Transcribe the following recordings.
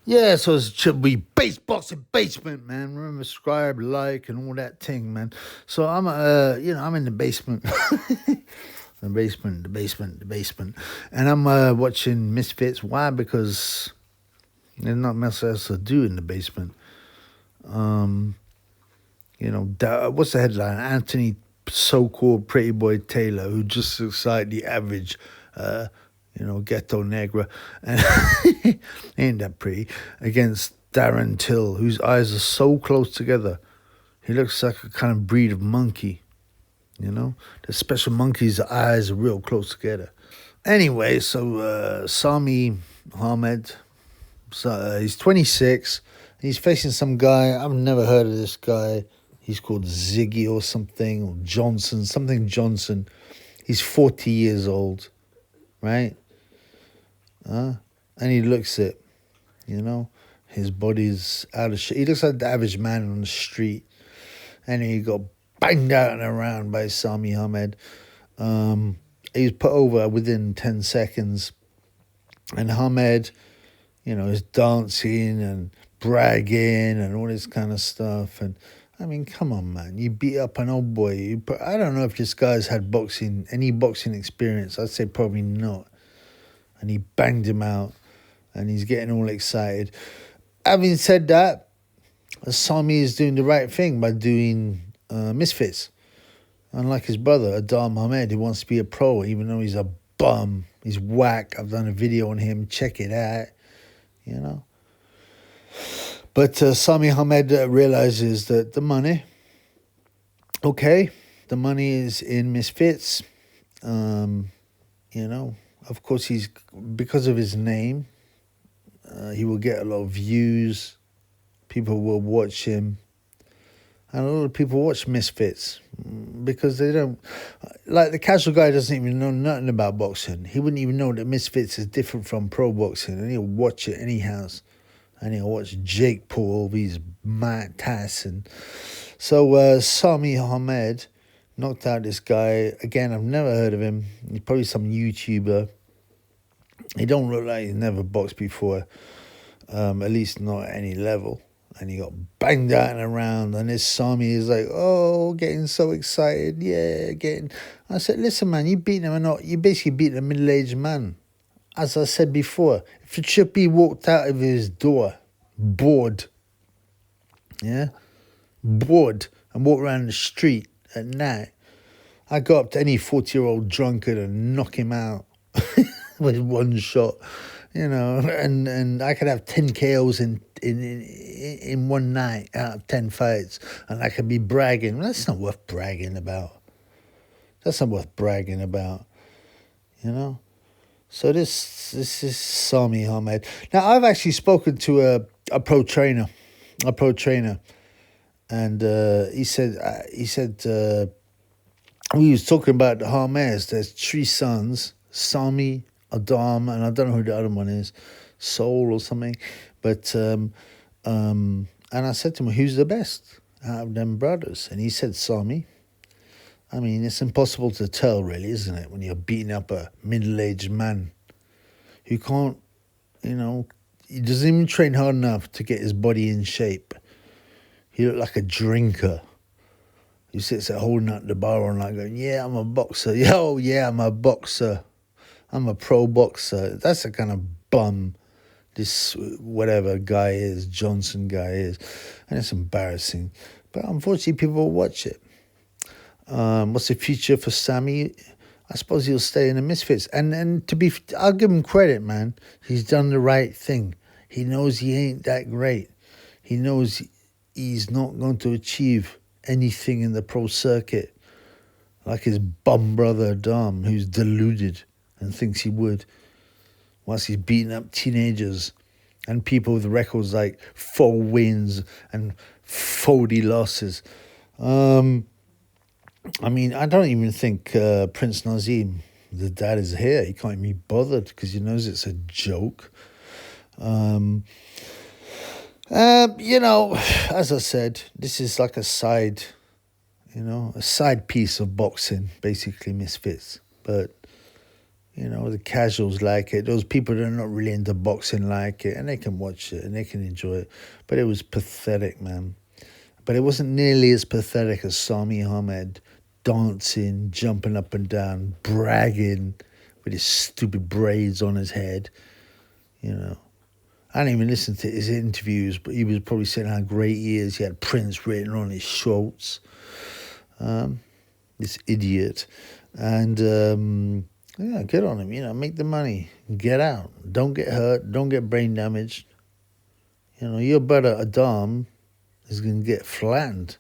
Yeah, so it should be base boxing basement, man. Remember, subscribe, like, and all that thing, man. So I'm in the basement, the basement, and I'm watching Misfits. Why? Because there's not much else to do in the basement. Um, what's the headline? Anthony, so-called Pretty Boy Taylor, who just looks like the average, uh, ghetto negra, and ain't that pretty, against Darren Till, whose eyes are so close together. He looks like a kind of breed of monkey, The special monkeys' eyes are real close together. Anyway, so Sami Hamed, he's 26. He's facing some guy. I've never heard of this guy. He's called Ziggy or something, or Johnson, something Johnson. He's 40 years old, right? And he looks it, His body's out of shape. He looks like the average man on the street. And he got banged out and around by Sami Hamed. He was put over within 10 seconds. And Hamed, is dancing and bragging and all this kind of stuff. And I mean, come on, man. You beat up an old boy. I don't know if this guy's had any boxing experience. I'd say probably not. And he banged him out. And he's getting all excited. Having said that, Sami is doing the right thing by doing Misfits. Unlike his brother, Adam Hamed, who wants to be a pro, even though he's a bum. He's whack. I've done a video on him. Check it out. But Sami Hamed realizes that the money is in Misfits. Of course, because of his name, he will get a lot of views. People will watch him. And a lot of people watch Misfits because they don't... Like, the casual guy doesn't even know nothing about boxing. He wouldn't even know that Misfits is different from pro boxing. And he'll watch it anyhow. And he'll watch Jake Paul, these Matt Tyson. So Sami Hamed knocked out this guy. Again, I've never heard of him. He's probably some YouTuber. He don't look like he's never boxed before. At least not at any level. And he got banged out and around. And this Sami is like, getting so excited. Yeah, I said, listen, man, you beat him or not? You basically beat a middle-aged man. As I said before, if Chippy walked out of his door, bored, and walked around the street at night, I'd go up to any 40-year-old drunkard and knock him out with one shot, and I could have 10 KOs in one night out of 10 fights, and I could be bragging. That's not worth bragging about. So this is Sami Hamed. Now, I've actually spoken to a pro trainer, and he said we was talking about the Hameds. There's 3 sons, Sami, Adam, and I don't know who the other one is, Soul or something. But and I said to him, who's the best out of them brothers? And he said Sami. I mean, it's impossible to tell, really, isn't it? When you're beating up a middle-aged man who can't, he doesn't even train hard enough to get his body in shape. He looked like a drinker. He sits there holding up the bar and like going, yeah, I'm a boxer. Yeah, I'm a boxer. I'm a pro boxer. That's the kind of bum this whatever guy is, Johnson guy is. And it's embarrassing. But unfortunately, people will watch it. What's the future for Sami? I suppose he'll stay in the Misfits. And I'll give him credit, man. He's done the right thing. He knows he ain't that great. He knows he's not going to achieve anything in the pro circuit like his bum brother Dom, who's deluded and thinks he would, once he's beating up teenagers and people with records like 4 wins and 40 losses. I mean, I don't even think Prince Naseem, the dad, is here. He can't even be bothered because he knows it's a joke. As I said, this is like a side piece of boxing, basically Misfits. But, You know, the casuals like it. Those people that are not really into boxing like it, and they can watch it and they can enjoy it. But it was pathetic, man. But it wasn't nearly as pathetic as Sami Hamed dancing, jumping up and down, bragging with his stupid braids on his head. You know, I didn't even listen to his interviews, but he was probably saying how great he is. He had Prince written on his shorts. This idiot. And yeah, get on him. You know, make the money. Get out. Don't get hurt. Don't get brain damaged. You know, your brother Adam is going to get flattened.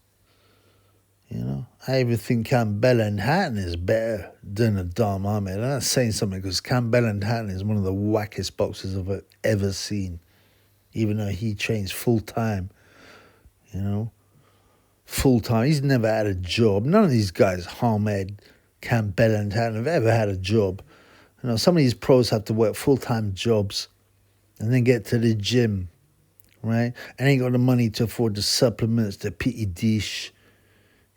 You know, I even think Campbell and Hatton is better than Adam Ahmed. I'm not saying something because Campbell and Hatton is one of the wackest boxers I've ever seen. Even though he trains full time, you know, full time. He's never had a job. None of these guys, Hamed, Campbell and Hatton, have ever had a job. You know, some of these pros have to work full-time jobs and then get to the gym, right? And ain't got the money to afford the supplements, the PT dish,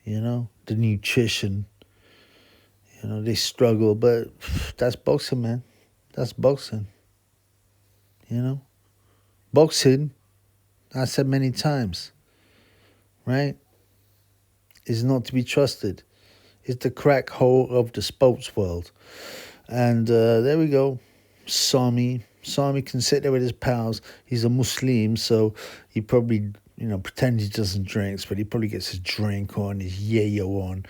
you know, the nutrition. You know, they struggle, but that's boxing, man. That's boxing. You know? Boxing, I said many times, right, is not to be trusted. It's the crack hole of the sports world. And there we go. Sami can sit there with his pals. He's a Muslim, so he probably, you know, pretends he doesn't drink, but he probably gets his drink on, his yayo on.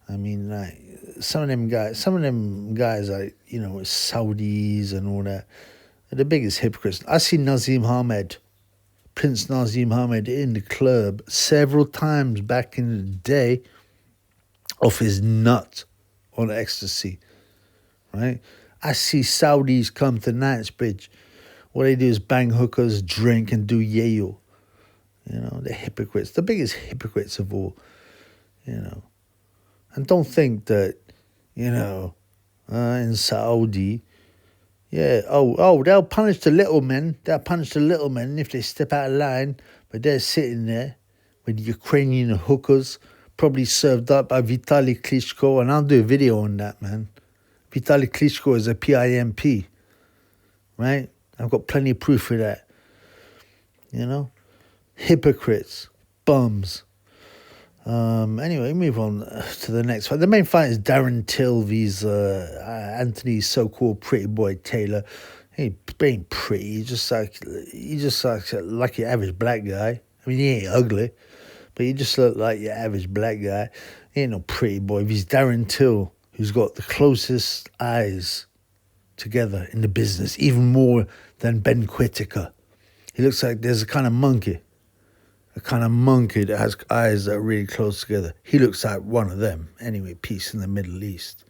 I mean, like, some of them guys, like, you know, Saudis and all that, are the biggest hypocrites. I see Naseem Hamed, Prince Naseem Hamed, in the club several times back in the day off his nut on ecstasy, right? I see Saudis come to Knightsbridge. What they do is bang hookers, drink, and do yayo. You know, they're hypocrites, the biggest hypocrites of all, you know. And don't think that, you know, in Saudi, yeah, they'll punish the little men. They'll punish the little men if they step out of line. But they're sitting there with Ukrainian hookers, probably served up by Vitaly Klitschko. And I'll do a video on that, man. Vitaly Klitschko is a PIMP, right? I've got plenty of proof for that. You know? Hypocrites. Bums. Anyway, move on to the next fight. The main fight is Darren Till vs Anthony's so-called pretty boy Taylor. He ain't pretty. He just like your average black guy. I mean, he ain't ugly, but he just look like your average black guy. He ain't no pretty boy. He's Darren Till, who's got the closest eyes together in the business, even more than Ben Whittaker. He looks like there's a kind of monkey that has eyes that are really close together. He looks like one of them. Anyway, peace in the Middle East.